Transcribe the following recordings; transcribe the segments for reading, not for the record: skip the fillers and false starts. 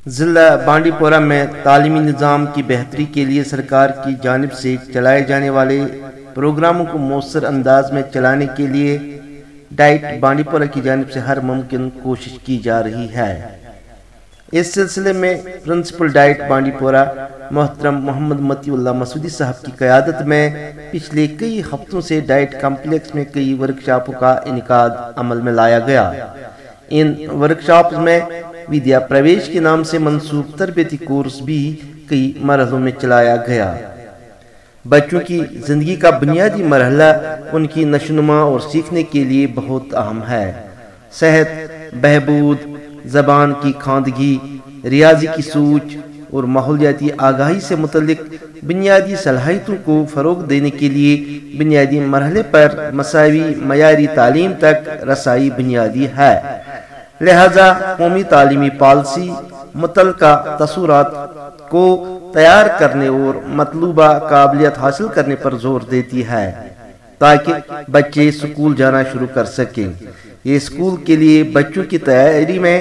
ضلع بانڈی پورہ میں تعلیمی نظام کی بہتری کے لیے سرکار کی جانب سے چلائے جانے والے پروگراموں کو مؤثر انداز میں چلانے کے لیے ڈائٹ بانڈی پورہ کی جانب سے ہر ممکن کوشش کی جا رہی ہے۔ اس سلسلے میں پرنسپل ڈائٹ بانڈی پورہ محترم محمد متی اللہ مسعودی صاحب کی قیادت میں پچھلے کئی ہفتوں سے ڈائٹ کمپلیکس میں کئی ورکشاپوں کا انعقاد عمل میں لایا گیا۔ ان ورکشاپس میں ودیا پرویش کے نام سے منسوب تربیتی کورس بھی کئی مرحلوں میں چلایا گیا۔ بچوں کی زندگی کا بنیادی مرحلہ ان کی نشوونما اور سیکھنے کے لیے بہت اہم ہے۔ صحت، بہبود، زبان کی خواندگی، ریاضی کی سوچ اور ماحولیاتی آگاہی سے متعلق بنیادی صلاحیتوں کو فروغ دینے کے لیے بنیادی مرحلے پر مساوی معیاری تعلیم تک رسائی بنیادی ہے۔ لہذا قومی تعلیمی پالیسی متعلقہ تصورات کو تیار کرنے اور مطلوبہ قابلیت حاصل کرنے پر زور دیتی ہے تاکہ بچے اسکول جانا شروع کر سکیں۔ یہ اسکول کے لیے بچوں کی تیاری میں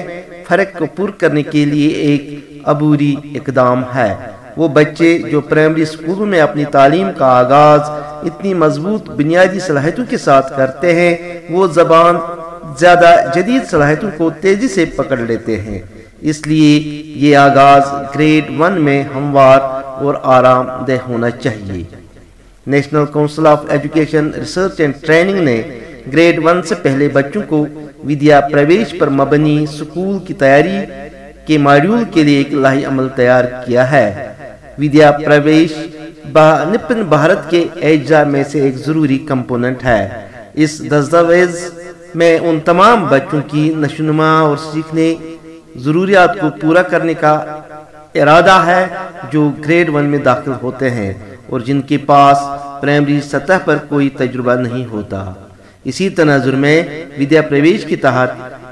فرق کو پور کرنے کے لیے ایک عبوری اقدام ہے۔ وہ بچے جو پرائمری اسکولوں میں اپنی تعلیم کا آغاز اتنی مضبوط بنیادی صلاحیتوں کے ساتھ کرتے ہیں، وہ زبان زیادہ جدید صلاحیتوں کو تیزی سے پکڑ لیتے ہیں۔ اس لیے یہ آغاز گریڈ 1 میں ہموار اور آرام دہ ہونا چاہیے۔ National council of education research and training نے گریڈ 1 سے پہلے بچوں کو ودیا پرویش پر مبنی اسکول کی تیاری کے ماڈیول کے لیے ایک لائحہ عمل تیار کیا ہے۔ ودیا پرویش نپن بھارت کے اجزاء میں سے ایک ضروری کمپوننٹ ہے۔ اس دستاویز میں ان تمام بچوں کی نشوونما اور سیکھنے ضروریات کو پورا کرنے کا ارادہ ہے جو گریڈ 1 میں داخل ہوتے ہیں اور جن کے پاس پرائمری سطح پر کوئی تجربہ نہیں ہوتا۔ اسی تناظر میں ودیا پرویش کے تحت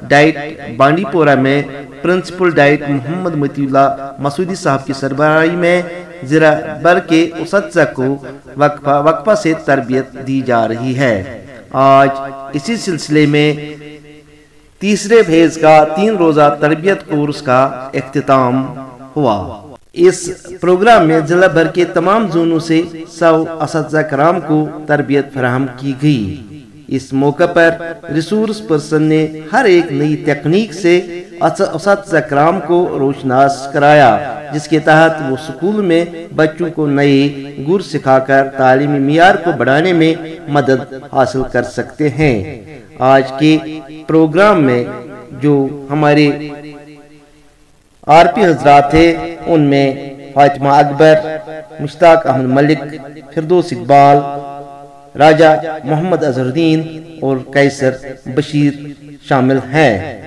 ڈائٹ بانڈی پورہ میں پرنسپل ڈائٹ محمد متی اللہ مسعودی صاحب کی سربراہی میں ضلع بھر کے اساتذہ کو وقفہ سے تربیت دی جا رہی ہے۔ آج اسی سلسلے میں تیسرے فیز کا 3 روزہ تربیت کورس کا اختتام ہوا۔ اس پروگرام میں ضلع بھر کے تمام زونوں سے 100 اساتذہ کرام کو تربیت فراہم کی گئی۔ اس موقع پر ریسورس پرسن نے ہر ایک نئی تکنیک سے اساتذہ کرام کو روشناس کرایا، جس کے تحت وہ اسکول میں بچوں کو نئے گر سکھا کر تعلیمی معیار کو بڑھانے میں مدد حاصل کر سکتے ہیں۔ آج کے پروگرام میں جو ہمارے RP حضرات تھے ان میں فاطمہ اکبر، مشتاق احمد ملک، فردوس اقبال، راجہ محمد اظہر الدین اور قیصر بشیر شامل ہیں۔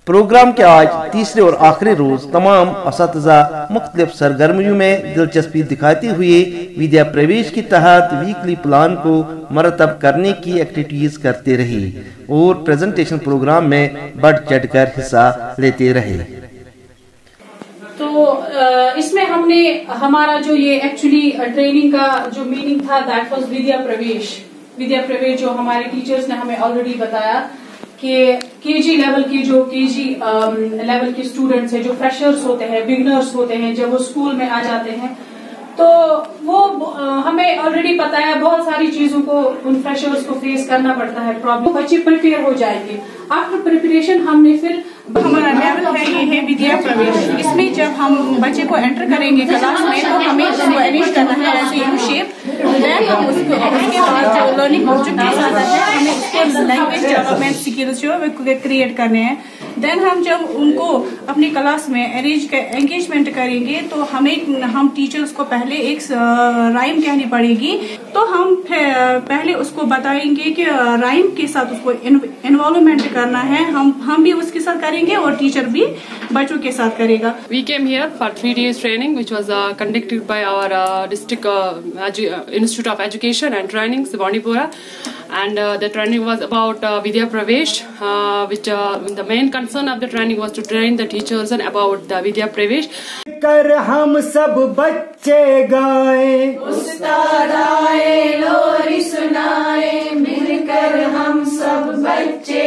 پروگرام کے آج تیسرے اور آخری روز تمام اساتذہ مختلف سرگرمیوں میں دلچسپی دکھاتے ہوئے ودیا پرویش کے تحت ویکلی پلان کو مرتب کرنے کی ایکٹیویٹیز کرتے رہے اور پریزنٹیشن پروگرام میں بڑھ چڑھ کر حصہ لیتے رہے۔ تو اس میں ہم نے ہمارا جو یہ ایکچولی ٹریننگ کا جو میننگ تھا دیٹ واز ودیا پرویش جو ہمارے ٹیچرز نے ہمیں آلریڈی بتایا کہ KG لیول کے جو KG لیول کے اسٹوڈنٹس ہیں، جو فریشرز ہوتے ہیں، بگنرز ہوتے ہیں، جب وہ اسکول میں آ جاتے ہیں تو وہ ہمیں آلریڈی پتا ہے بہت ساری چیزوں کو ان فریشرز کو فیس کرنا پڑتا ہے، پرابلم بچے پریپیئر ہو جائیں گے۔ آفٹر پریپریشن ہم نے پھر ہمارا لیول ہے یہ ہے ودیا پرویش۔ اس میں جب ہم بچے کو انٹر کریں گے کلاس میں تو ہمیں اس کو ارینج کرنا ہے ایز اے یو شیپ، دین ہم اس کے بعد جو لرننگ آبجیکٹیوز آتا ہے ہمیں اس کو لینگویج ڈیولپمنٹ اسکلز جو ہے کریٹ کرنے ہیں۔ دین ہم جب ان کو اپنی کلاس میں انگیجمنٹ کریں گے تو ہم ٹیچرز کو پہلے ایک رائم کہنی پڑے گی، تو ہم پہلے اس کو بتائیں گے کہ رائم کے ساتھ اس کو انوالومنٹ کرنا ہے، ہم بھی اس کے ساتھ کریں گے اور ٹیچر بھی بچوں کے ساتھ کرے گا۔ We came here for 3 days training which was conducted by our district Institute of Education and Training, Bandipora, and the training was about Vidya Pravesh, which the main concern of the training was to train the teachers and about the Vidya Pravesh. کر ہم سب بچے گائیں، استاد آئے لوری سنائے، مل کر ہم سب بچے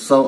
100